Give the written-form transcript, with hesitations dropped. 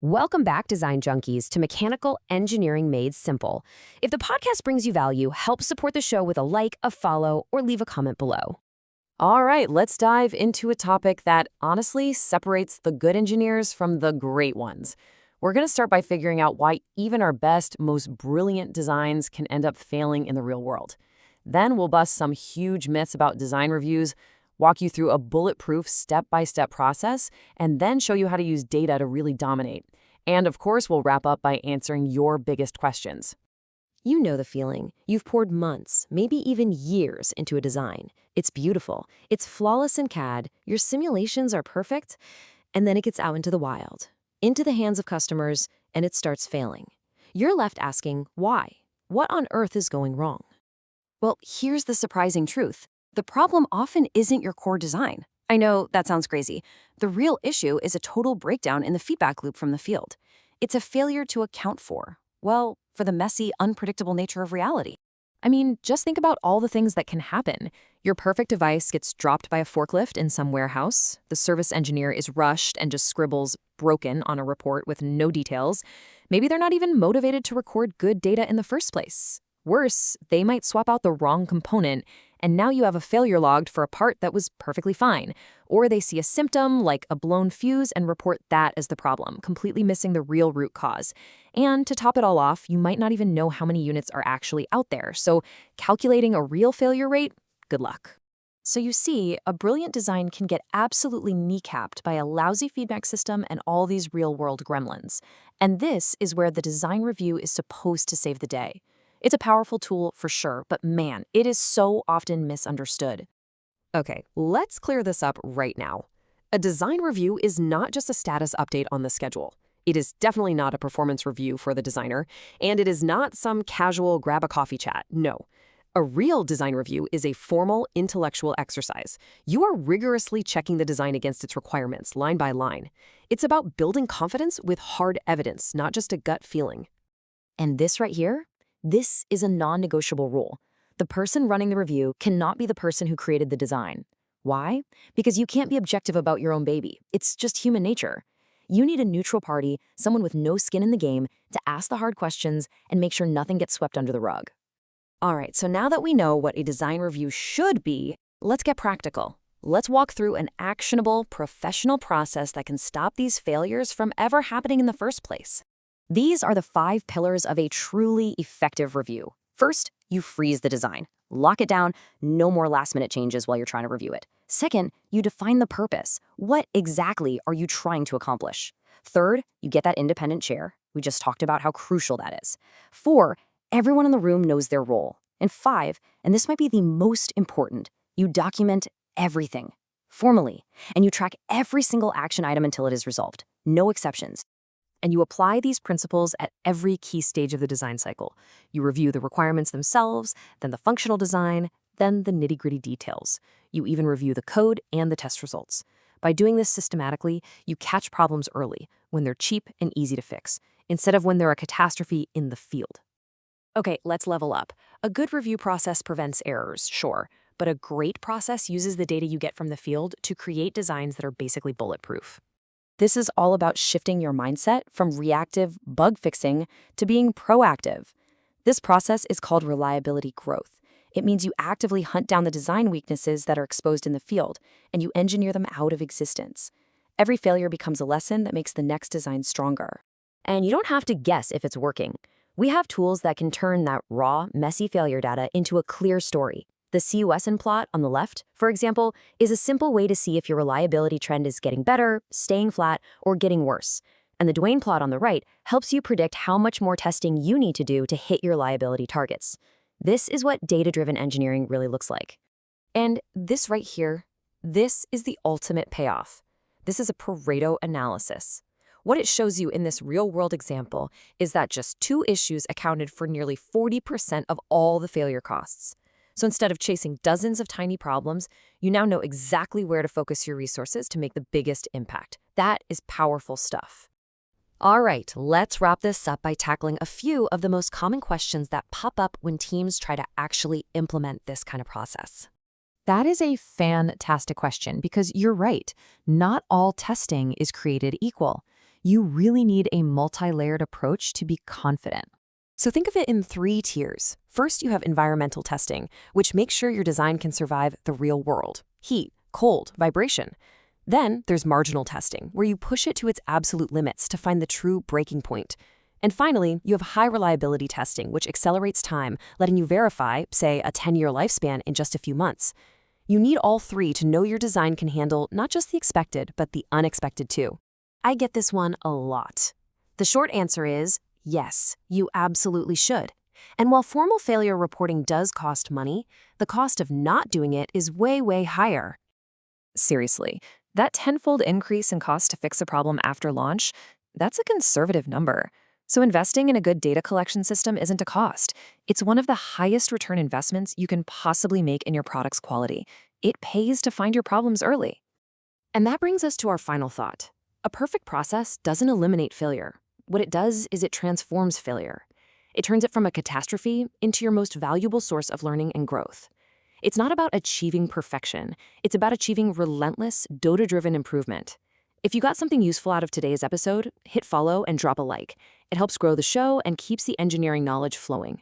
Welcome back, Design Junkies, to Mechanical Engineering Made Simple. If the podcast brings you value, help support the show with a like, a follow, or leave a comment below. All right, let's dive into a topic that honestly separates the good engineers from the great ones. We're going to start by figuring out why even our best, most brilliant designs can end up failing in the real world. Then we'll bust some huge myths about design reviews, walk you through a bulletproof step-by-step process, and then show you how to use data to really dominate. And of course, we'll wrap up by answering your biggest questions. You know the feeling. You've poured months, maybe even years, into a design. It's beautiful. It's flawless in CAD. Your simulations are perfect. And then it gets out into the wild, into the hands of customers, and it starts failing. You're left asking, why? What on earth is going wrong? Well, here's the surprising truth. The problem often isn't your core design. I know that sounds crazy. The real issue is a total breakdown in the feedback loop from the field. It's a failure to account for, well, for the messy, unpredictable nature of reality. I mean, just think about all the things that can happen. Your perfect device gets dropped by a forklift in some warehouse. The service engineer is rushed and just scribbles broken on a report with no details. Maybe they're not even motivated to record good data in the first place. Worse, they might swap out the wrong component, and now you have a failure logged for a part that was perfectly fine. Or they see a symptom, like a blown fuse, and report that as the problem, completely missing the real root cause. And to top it all off, you might not even know how many units are actually out there, so calculating a real failure rate, good luck. So you see, a brilliant design can get absolutely kneecapped by a lousy feedback system and all these real-world gremlins. And this is where the design review is supposed to save the day. It's a powerful tool for sure, but man, it is so often misunderstood. Okay, let's clear this up right now. A design review is not just a status update on the schedule. It is definitely not a performance review for the designer, and it is not some casual grab a coffee chat, no. A real design review is a formal, intellectual exercise. You are rigorously checking the design against its requirements, line by line. It's about building confidence with hard evidence, not just a gut feeling. And this right here? This is a non-negotiable rule. The person running the review cannot be the person who created the design. Why? Because you can't be objective about your own baby. It's just human nature. You need a neutral party, someone with no skin in the game, to ask the hard questions and make sure nothing gets swept under the rug. All right, so now that we know what a design review should be, let's get practical. Let's walk through an actionable, professional process that can stop these failures from ever happening in the first place. These are the 5 pillars of a truly effective review. First, you freeze the design. Lock it down, no more last-minute changes while you're trying to review it. Second, you define the purpose. What exactly are you trying to accomplish? Third, you get that independent chair. We just talked about how crucial that is. 4, everyone in the room knows their role. And 5, and this might be the most important, you document everything, formally, and you track every single action item until it is resolved. No exceptions. And you apply these principles at every key stage of the design cycle. You review the requirements themselves, then the functional design, then the nitty-gritty details. You even review the code and the test results. By doing this systematically, you catch problems early, when they're cheap and easy to fix, instead of when they're a catastrophe in the field. Okay, let's level up. A good review process prevents errors, sure, but a great process uses the data you get from the field to create designs that are basically bulletproof. This is all about shifting your mindset from reactive bug fixing to being proactive. This process is called reliability growth. It means you actively hunt down the design weaknesses that are exposed in the field, and you engineer them out of existence. Every failure becomes a lesson that makes the next design stronger. And you don't have to guess if it's working. We have tools that can turn that raw, messy failure data into a clear story. The CUSN plot on the left, for example, is a simple way to see if your reliability trend is getting better, staying flat, or getting worse. And the Duane plot on the right helps you predict how much more testing you need to do to hit your reliability targets. This is what data-driven engineering really looks like. And this right here, this is the ultimate payoff. This is a Pareto analysis. What it shows you in this real-world example is that just 2 issues accounted for nearly 40% of all the failure costs. So instead of chasing dozens of tiny problems, you now know exactly where to focus your resources to make the biggest impact. That is powerful stuff. All right, let's wrap this up by tackling a few of the most common questions that pop up when teams try to actually implement this kind of process. That is a fantastic question because you're right. Not all testing is created equal. You really need a multi-layered approach to be confident. So think of it in 3 tiers. First, you have environmental testing, which makes sure your design can survive the real world: heat, cold, vibration. Then there's marginal testing, where you push it to its absolute limits to find the true breaking point. And finally, you have high reliability testing, which accelerates time, letting you verify, say, a 10-year lifespan in just a few months. You need all 3 to know your design can handle not just the expected, but the unexpected too. I get this one a lot. The short answer is yes, you absolutely should. And while formal failure reporting does cost money, the cost of not doing it is way, way higher. Seriously, that tenfold increase in cost to fix a problem after launch, that's a conservative number. So investing in a good data collection system isn't a cost. It's one of the highest return investments you can possibly make in your product's quality. It pays to find your problems early. And that brings us to our final thought. A perfect process doesn't eliminate failure. What it does is it transforms failure. It turns it from a catastrophe into your most valuable source of learning and growth. It's not about achieving perfection. It's about achieving relentless, data-driven improvement. If you got something useful out of today's episode, hit follow and drop a like. It helps grow the show and keeps the engineering knowledge flowing.